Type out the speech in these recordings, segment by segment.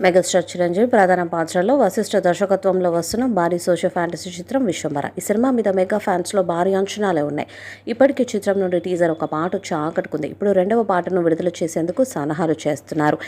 Megastar Chiranjeevi ప్రధాన పాత్రలో వశిష్ఠ దర్శకత్వంలో వస్తున్న భారీ సోషల్ ఫ్యాంటసీ చిత్రం విశ్వంభర. ఈ సినిమా మీద మెగా ఫ్యాన్స్లో భారీ అంచనాలే ఉన్నాయి. ఇప్పటికీ చిత్రం నుండి టీజర్ ఒక పాట వచ్చి ఆకట్టుకుంది. ఇప్పుడు రెండవ పాటను విడుదల చేసేందుకు సన్నాహాలు చేస్తున్నారు.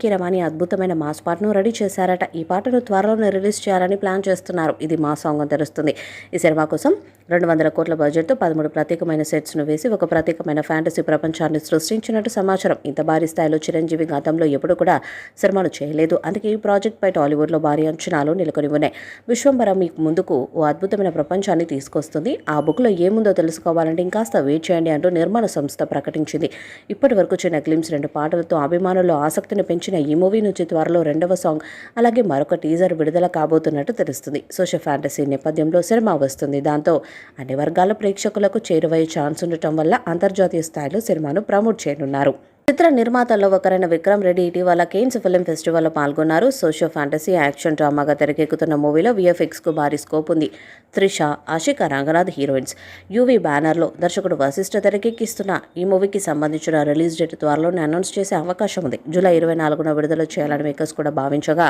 కీరవాణి అద్భుతమైన మాస్ పాటను రెడీ చేశారట. ఈ పాటను త్వరలోనే రిలీజ్ చేయాలని ప్లాన్ చేస్తున్నారు. ఇది మా సాంగ్ అని తెలుస్తుంది. ఈ సినిమా కోసం 200 కోట్ల బడ్జెట్తో 13 ప్రత్యేకమైన సెట్స్ను వేసి ఒక ప్రత్యేకమైన ఫ్యాంటసీ ప్రపంచాన్ని సృష్టించినట్టు సమాచారం. ఇంత భారీ స్థాయిలో చిరంజీవి గతంలో ఎప్పుడు కూడా సినిమాలు చేయలేదు. అందుకే ఈ ప్రాజెక్ట్పై టాలీవుడ్లో భారీ అంచనాలు నెలకొని ఉన్నాయి. విశ్వంభర మీకు ముందుకు ఓ అద్భుతమైన ప్రపంచాన్ని తీసుకొస్తుంది. ఆ బుక్లో ఏముందో తెలుసుకోవాలంటే ఇంకాస్త వెయిట్ చేయండి అంటూ నిర్మాణ సంస్థ ప్రకటించింది. ఇప్పటి వరకు చిన్న గ్లిమ్స్ 2 పాటలతో అభిమానుల్లో ఆసక్తిని పెంచిన ఈ మూవీ నుంచి త్వరలో రెండవ సాంగ్ అలాగే మరొక టీజర్ విడుదల కాబోతున్నట్టు తెలుస్తుంది. సోషల్ ఫ్యాంటసీ నేపథ్యంలో సినిమా వస్తుంది. దాంతో అన్ని వర్గాల ప్రేక్షకులకు చేరువయ్యే ఛాన్స్ ఉండటం వల్ల అంతర్జాతీయ స్థాయిలో సినిమాను ప్రమోట్ చేయనున్నారు. చిత్ర నిర్మాతల్లో ఒకరైన విక్రమ్ రెడ్డి ఇటీవల కేన్స్ ఫిల్మ్ ఫెస్టివల్లో పాల్గొన్నారు. సోషల్ ఫ్యాంటసీ యాక్షన్ డ్రామాగా తెరకెక్కుతున్న మూవీలో VFXకు భారీ స్కోప్ ఉంది. త్రిష, ఆషికా రంగనాథ్ హీరోయిన్స్. యువి బ్యానర్లో దర్శకుడు వశిష్ఠ తెరకెక్కిస్తున్న ఈ మూవీకి సంబంధించిన రిలీజ్ డేట్ త్వరలోనే అనౌన్స్ చేసే అవకాశం ఉంది. జూలై 24న విడుదల చేయాలని మేకర్స్ కూడా భావించగా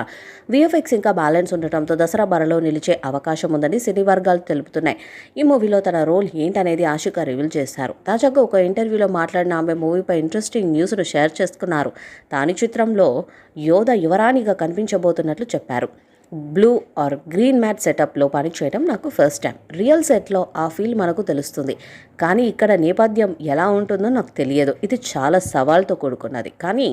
VFX ఇంకా బ్యాలెన్స్ ఉండటంతో దసరా బరిలో నిలిచే అవకాశం ఉందని సినీ వర్గాలు తెలుపుతున్నాయి. ఈ మూవీలో తన రోల్ ఏంటనేది ఆషికా రివీల్ చేశారు. తాజాగా ఒక ఇంటర్వ్యూలో మాట్లాడిన ఆమె మూవీపై ఇంట్రెస్టింగ్ న్యూస్ను షేర్ చేసుకున్నారు. తాని చిత్రంలో యోధ యువరాణిగా కనిపించబోతున్నట్లు చెప్పారు. బ్లూ ఆర్ గ్రీన్ మ్యాట్ సెటప్లో పనిచేయడం నాకు ఫస్ట్ టైం. రియల్ సెట్లో ఆ ఫీల్ మనకు తెలుస్తుంది, కానీ ఇక్కడ నేపథ్యం ఎలా ఉంటుందో నాకు తెలియదు. ఇది చాలా సవాల్తో కూడుకున్నది, కానీ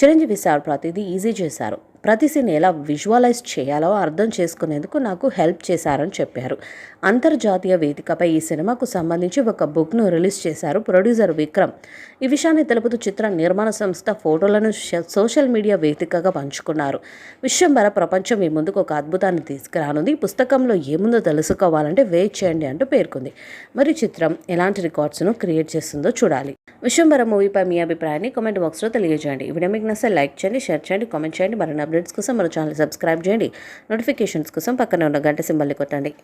చిరంజీవి సార్ ప్రతిదీ ఈజీ చేశారు. ప్రతి సీన్ ఎలా విజువలైజ్ చేయాలో అర్థం చేసుకునేందుకు నాకు హెల్ప్ చేశారని చెప్పారు. అంతర్జాతీయ వేదికపై ఈ సినిమాకు సంబంధించి ఒక బుక్ను రిలీజ్ చేశారు ప్రొడ్యూసర్ విక్రమ్. ఈ విషయాన్ని తెలుపుతూ చిత్ర నిర్మాణ సంస్థ ఫోటోలను సోషల్ మీడియా వేదికగా పంచుకున్నారు. విశ్వంభర ప్రపంచం మీ ముందుకు ఒక అద్భుతాన్ని తీసుకురానుంది. పుస్తకంలో ఏముందో తెలుసుకోవాలంటే వెయిట్ చేయండి అంటూ పేర్కొంది. మరి చిత్రం ఎలాంటి రికార్డ్స్ను క్రియేట్ చేస్తుందో చూడాలి. విశ్వంభర మూవీపై మీ అభిప్రాయాన్ని కామెంట్ బాక్స్లో తెలియజేయండి. ఈ వీడియో మీకు నచ్చితే లైక్ చేయండి, షేర్ చేయండి, కామెంట్ చేయండి. మరిన్ని అప్డేట్స్ కోసం మన ఛానల్ సబ్స్క్రైబ్ చేయండి. నోటిఫికేషన్స్ కోసం పక్కన ఉన్న గంట సింబల్ని కొట్టండి.